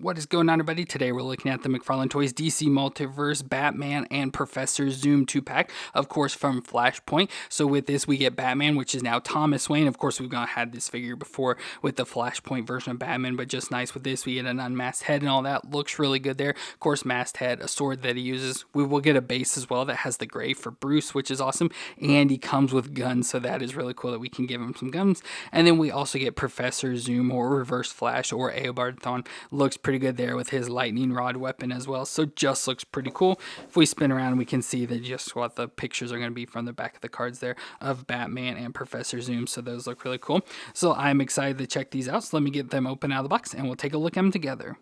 What is going on, everybody? Today we're looking at the McFarlane Toys DC Multiverse Batman and Professor Zoom 2-pack, of course, from Flashpoint. So with this, we get Batman, which is now Thomas Wayne. Of course, we've not had this figure before with the Flashpoint version of Batman, but just nice with this. We get an unmasked head and all that. Looks really good there. Of course, masked head, a sword that he uses. We will get a base as well that has the gray for Bruce, which is awesome. And he comes with guns, so that is really cool that we can give him some guns. And then we also get Professor Zoom or Reverse Flash or Eobard Thawne. Looks pretty good there with his lightning rod weapon as well, so just looks pretty cool. If we spin around, we can see that just what the pictures are going to be from the back of the cards there of Batman and Professor Zoom, so those look really cool. So I'm excited to check these out, so let me get them open out of the box and we'll take a look at them together.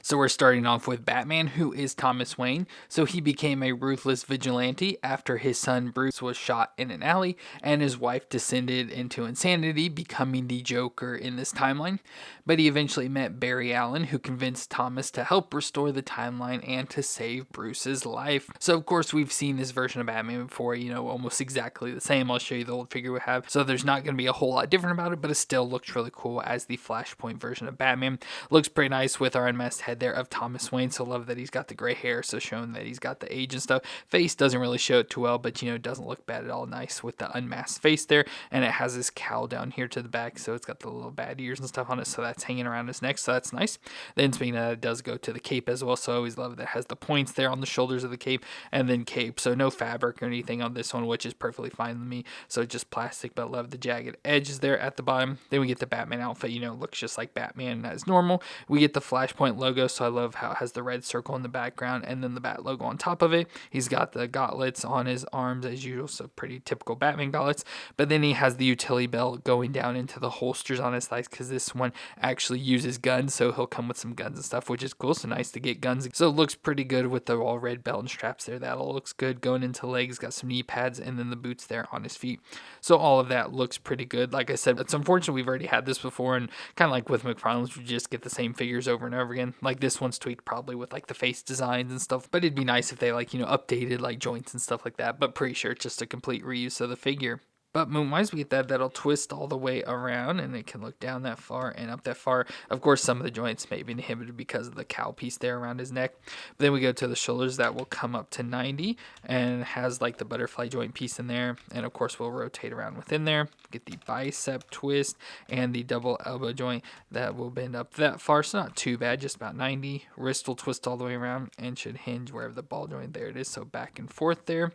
So we're starting off with Batman, who is Thomas Wayne. So he became a ruthless vigilante after his son Bruce was shot in an alley and his wife descended into insanity, becoming the Joker in this timeline. But he eventually met Barry Allen, who convinced Thomas to help restore the timeline and to save Bruce's life. So of course we've seen this version of Batman before, almost exactly the same. I'll show you the old figure we have. So there's not going to be a whole lot different about it, but it still looks really cool as the Flashpoint version of Batman. Looks pretty nice with our unmasked head there of Thomas Wayne, so love that he's got the gray hair, so showing that he's got the age and stuff. Face doesn't really show it too well, but it doesn't look bad at all. Nice with the unmasked face there, and it has this cowl down here to the back, so it's got the little bad ears and stuff on it, so that's hanging around his neck, so that's nice. Then speaking of that, it does go to the cape as well, so I always love that it has the points there on the shoulders of the cape, and then cape, so no fabric or anything on this one, which is perfectly fine with me, so just plastic, but love the jagged edges there at the bottom. Then we get the Batman outfit, looks just like Batman as normal. We get the Flashpoint logo, so I love how it has the red circle in the background and then the bat logo on top of it. He's got the gauntlets on his arms as usual, so pretty typical Batman gauntlets, but then he has the utility belt going down into the holsters on his thighs because this one actually uses guns, so he'll come with some guns and stuff, which is cool, so nice to get guns. So it looks pretty good with the all red belt and straps there. That all looks good going into legs, got some knee pads and then the boots there on his feet, so all of that looks pretty good. Like I said, it's unfortunate we've already had this before, and kind of like with McFarlane's, we just get the same figures over and over again. Like this one's tweaked probably with like the face designs and stuff, but it'd be nice if they updated like joints and stuff like that, but pretty sure it's just a complete reuse of the figure. But moon-wise, we get that'll twist all the way around, and it can look down that far and up that far. Of course, some of the joints may be inhibited because of the cowl piece there around his neck. But then we go to the shoulders, that will come up to 90, and has like the butterfly joint piece in there. And of course, we'll rotate around within there. Get the bicep twist and the double elbow joint that will bend up that far, so not too bad, just about 90. Wrist will twist all the way around and should hinge wherever the ball joint, there it is, so back and forth there.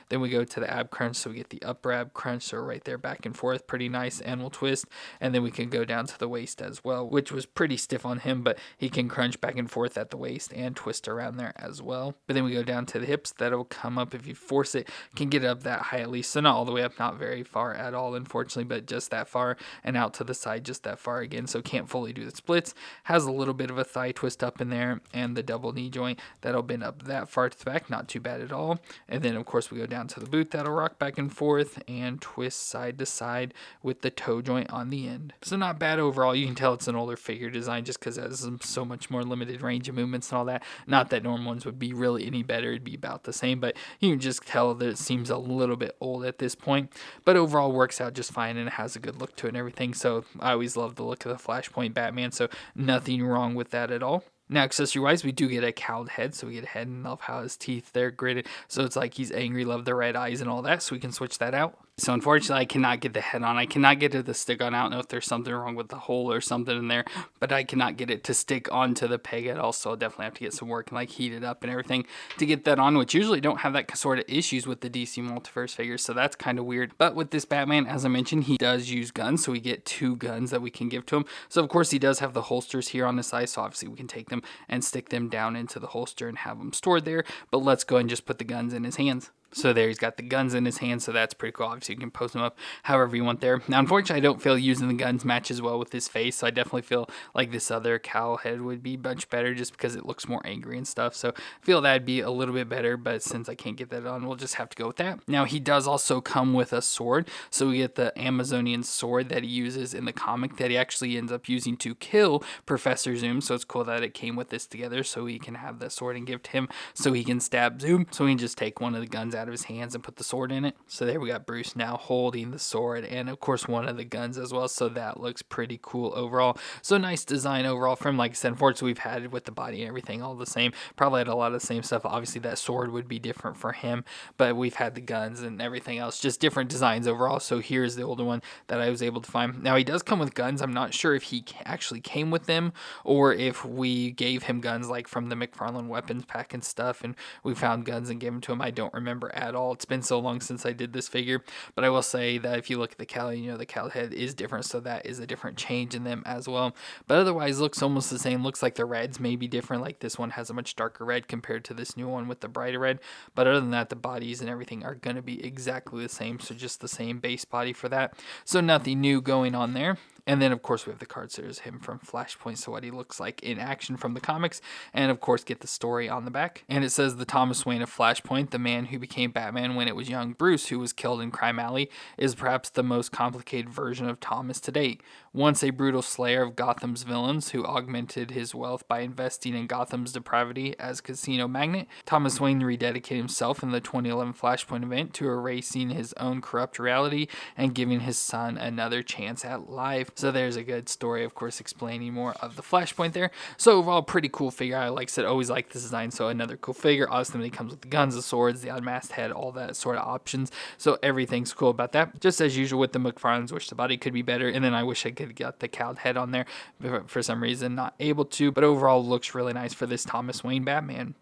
Then we go to the ab crunch, so we get the upper ab crunch, so right there back and forth, pretty nice, and we'll twist. And then we can go down to the waist as well, which was pretty stiff on him, but he can crunch back and forth at the waist and twist around there as well. But then we go down to the hips, that'll come up if you force it, can get up that high at least, so not all the way up, not very far at all unfortunately, but just that far, and out to the side just that far again, so can't fully do the splits. Has a little bit of a thigh twist up in there, and the double knee joint, that'll bend up that far to the back, not too bad at all. And then of course we go down to the boot, that'll rock back and forth and twist side to side with the toe joint on the end. So not bad overall. You can tell it's an older figure design just because it has so much more limited range of movements and all that. Not that normal ones would be really any better, it'd be about the same, but you can just tell that it seems a little bit old at this point, but overall works out just fine and it has a good look to it and everything. So I always love the look of the Flashpoint Batman, so nothing wrong with that at all. Now, accessory-wise, we do get a cowled head, so we get a head and love how his teeth, they're gritted, so it's like he's angry, love the red eyes and all that, so we can switch that out. So unfortunately, I cannot get the head on. I cannot get it to stick on. I don't know if there's something wrong with the hole or something in there, but I cannot get it to stick onto the peg at all, so I'll definitely have to get some work and heat it up and everything to get that on, which usually don't have that sort of issues with the DC Multiverse figures, so that's kind of weird. But with this Batman, as I mentioned, he does use guns, so we get 2 guns that we can give to him. So of course, he does have the holsters here on the side, so obviously we can take them and stick them down into the holster and have them stored there, but let's go ahead and just put the guns in his hands. So there, he's got the guns in his hand, so that's pretty cool. Obviously, you can post them up however you want there. Now, unfortunately, I don't feel using the guns matches well with his face, so I definitely feel like this other cowl head would be much better just because it looks more angry and stuff. So I feel that'd be a little bit better, but since I can't get that on, we'll just have to go with that. Now, he does also come with a sword, so we get the Amazonian sword that he uses in the comic that he actually ends up using to kill Professor Zoom, so it's cool that it came with this together, so he can have the sword and give to him so he can stab Zoom, so we can just take one of the guns out out of his hands and put the sword in it. So there we got Bruce now holding the sword, and of course one of the guns as well, so that looks pretty cool overall. So nice design overall from, like I said, unfortunately we've had it with the body and everything all the same. Probably had a lot of the same stuff. Obviously that sword would be different for him, but we've had the guns and everything else, just different designs overall. So here's the older one that I was able to find. Now he does come with guns. I'm not sure if he actually came with them or if we gave him guns like from the McFarlane weapons pack and stuff, and we found guns and gave them to him. I don't remember at all. It's been so long since I did this figure, but I will say that if you look at the cowl, you know, the cowl head is different, so that is a different change in them as well. But otherwise looks almost the same. Looks like the reds may be different, like this one has a much darker red compared to this new one with the brighter red, but other than that the bodies and everything are going to be exactly the same, so just the same base body for that, so nothing new going on there. And then, of course, we have the cards. There's him from Flashpoint, so what he looks like in action from the comics. And, of course, get the story on the back. And it says the Thomas Wayne of Flashpoint, the man who became Batman when it was young Bruce, who was killed in Crime Alley, is perhaps the most complicated version of Thomas to date. Once a brutal slayer of Gotham's villains who augmented his wealth by investing in Gotham's depravity as casino magnate, Thomas Wayne rededicated himself in the 2011 Flashpoint event to erasing his own corrupt reality and giving his son another chance at life. So there's a good story, of course, explaining more of the Flashpoint there. So overall, pretty cool figure. I, like I said, always like this design. So another cool figure. Ultimately comes with the guns, the swords, the unmasked head, all that sort of options. So everything's cool about that. Just as usual with the McFarlanes, wish the body could be better. And then I wish I could get the cowled head on there, but for some reason not able to. But overall, looks really nice for this Thomas Wayne Batman.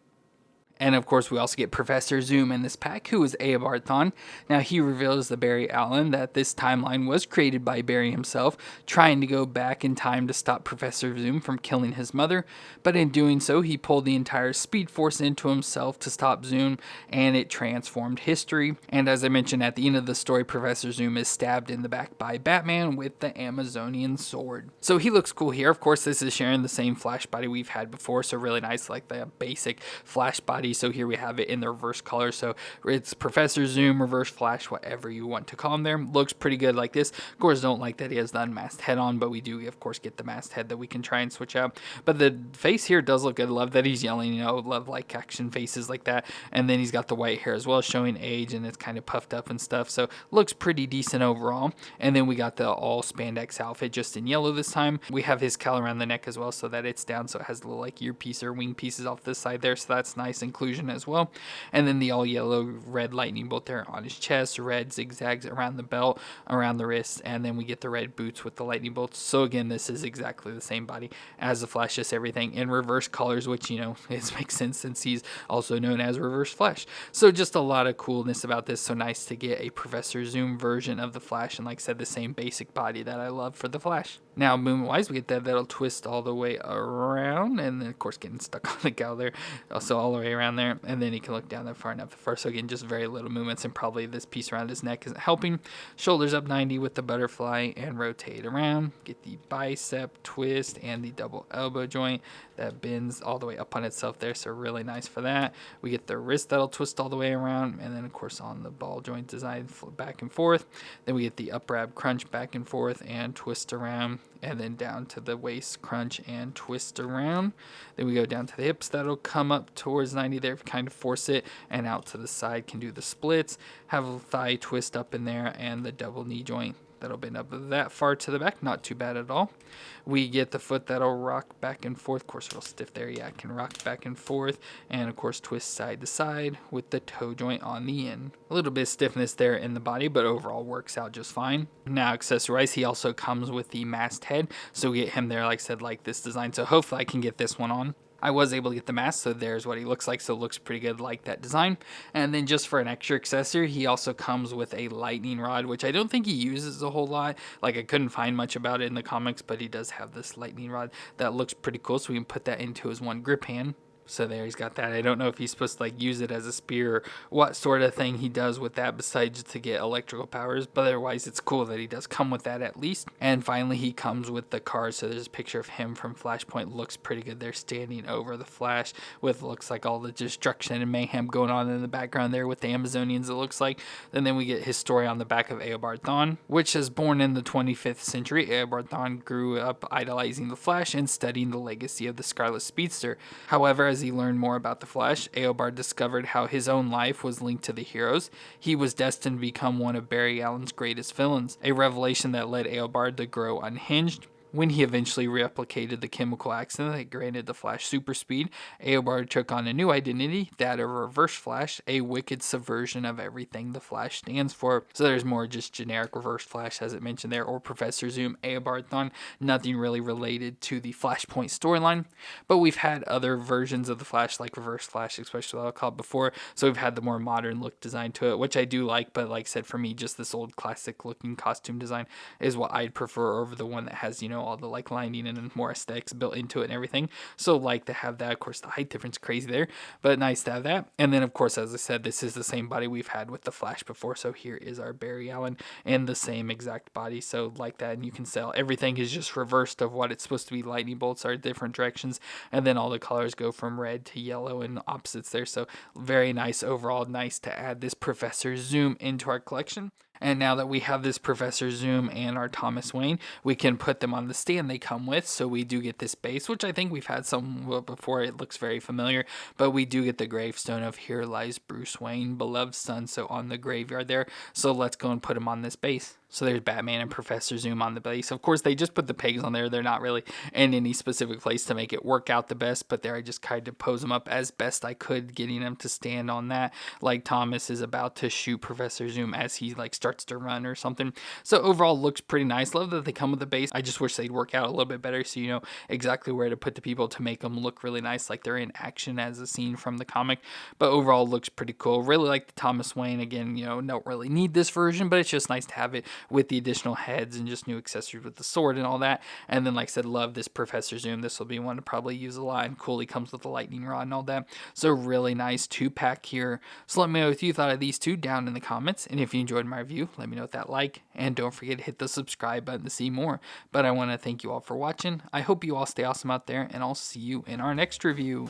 And of course, we also get Professor Zoom in this pack, who is Eobard Thawne. Now, he reveals to Barry Allen that this timeline was created by Barry himself, trying to go back in time to stop Professor Zoom from killing his mother. But in doing so, he pulled the entire Speed Force into himself to stop Zoom, and it transformed history. And as I mentioned at the end of the story, Professor Zoom is stabbed in the back by Batman with the Amazonian sword. So he looks cool here. Of course, this is sharing the same Flash body we've had before, so really nice, like the basic Flash body. So here we have it in the reverse color. So it's Professor Zoom, Reverse Flash, whatever you want to call him there. Looks pretty good like this. Of course, don't like that he has the unmasked head on, but we do, of course, get the masked head that we can try and switch out. But the face here does look good. Love that he's yelling, you know, love like action faces like that. And then he's got the white hair as well, showing age, and it's kind of puffed up and stuff. So looks pretty decent overall. And then we got the all spandex outfit just in yellow this time. We have his cowl around the neck as well, so that it's down, so it has a little like earpiece or wing pieces off this side there. So that's nice inclusion as well. And then the all yellow red lightning bolt there on his chest, red zigzags around the belt, around the wrist, and then we get the red boots with the lightning bolts. So again, this is exactly the same body as the Flash, just everything in reverse colors, which, you know, it makes sense since he's also known as Reverse Flash. So just a lot of coolness about this. So nice to get a Professor Zoom version of the Flash, and like I said, the same basic body that I love for the Flash. Now, movement wise, we get that'll twist all the way around, and then of course getting stuck on the cowl there, also all the way around there, and then he can look down that far enough. So again, just very little movements, and probably this piece around his neck isn't helping. Shoulders up 90 with the butterfly and rotate around. Get the bicep twist and the double elbow joint that bends all the way up on itself there, so really nice for that. We get the wrist that'll twist all the way around, and then of course on the ball joint design, back and forth. Then we get the up grab crunch back and forth and twist around, and then down to the waist crunch and twist around. Then we go down to the hips, that'll come up towards 90 there, kind of force it, and out to the side can do the splits, have a thigh twist up in there, and the double knee joint that'll bend up that far to the back, not too bad at all. We get the foot that'll rock back and forth, of course real stiff there, yeah, it can rock back and forth, and of course twist side to side with the toe joint on the end. A little bit of stiffness there in the body, but overall works out just fine. Now accessorized, he also comes with the masked head, so we get him there, like I said, like this design, so hopefully I can get this one on. I was able to get the mask, so there's what he looks like, so it looks pretty good like that design. And then just for an extra accessory, he also comes with a lightning rod, which I don't think he uses a whole lot. Like, I couldn't find much about it in the comics, but he does have this lightning rod that looks pretty cool, so we can put that into his one grip hand. So there, he's got that. I don't know if he's supposed to like use it as a spear or what sort of thing he does with that besides to get electrical powers, but otherwise it's cool that he does come with that at least. And finally he comes with the card, so there's a picture of him from Flashpoint. Looks pretty good there, standing over the Flash with looks like all the destruction and mayhem going on in the background there with the Amazonians, it looks like. And then we get his story on the back of Eobard Thawne, which is born in the 25th century. Eobard Thawne grew up idolizing the Flash and studying the legacy of the Scarlet Speedster. However, as he learned more about the Flash, Eobard discovered how his own life was linked to the heroes. He was destined to become one of Barry Allen's greatest villains, a revelation that led Eobard to grow unhinged. When he eventually replicated the chemical accident that granted the Flash super speed, Eobard took on a new identity, that of Reverse Flash, a wicked subversion of everything the Flash stands for. So there's more just generic Reverse Flash, as it mentioned there, or Professor Zoom, Eobard Thon, nothing really related to the Flashpoint storyline. But we've had other versions of the Flash, like Reverse Flash, especially what I'll call it before. So we've had the more modern look design to it, which I do like, but like I said, for me, just this old classic looking costume design is what I'd prefer over the one that has, all the like lining and more aesthetics built into it and everything. So like to have that. Of course, the height difference crazy there, but nice to have that. And then of course, as I said, this is the same body we've had with the Flash before. So here is our Barry Allen and the same exact body. So like that, and you can tell everything is just reversed of what it's supposed to be. Lightning bolts are different directions, and then all the colors go from red to yellow and opposites there. So very nice overall. Nice to add this Professor Zoom into our collection. And now that we have this Professor Zoom and our Thomas Wayne, we can put them on the stand they come with. So we do get this base, which I think we've had some before. It looks very familiar, but we do get the gravestone of "Here lies Bruce Wayne, beloved son," so on the graveyard there. So let's go and put him on this base. So there's Batman and Professor Zoom on the base. Of course, they just put the pegs on there. They're not really in any specific place to make it work out the best, but there I just kind of pose them up as best I could, getting them to stand on that, like Thomas is about to shoot Professor Zoom as he like starts to run or something. So overall, looks pretty nice. Love that they come with the base. I just wish they'd work out a little bit better so you know exactly where to put the people to make them look really nice, like they're in action as a scene from the comic. But overall, looks pretty cool. Really like the Thomas Wayne. Again, don't really need this version, but it's just nice to have it with the additional heads and just new accessories with the sword and all that. And then like I said, love this Professor Zoom. This will be one to probably use a lot, and cool, he comes with the lightning rod and all that. So really nice 2-pack here. So let me know what you thought of these two down in the comments, and if you enjoyed my review, let me know with that like, and don't forget to hit the subscribe button to see more. But I want to thank you all for watching. I hope you all stay awesome out there, and I'll see you in our next review.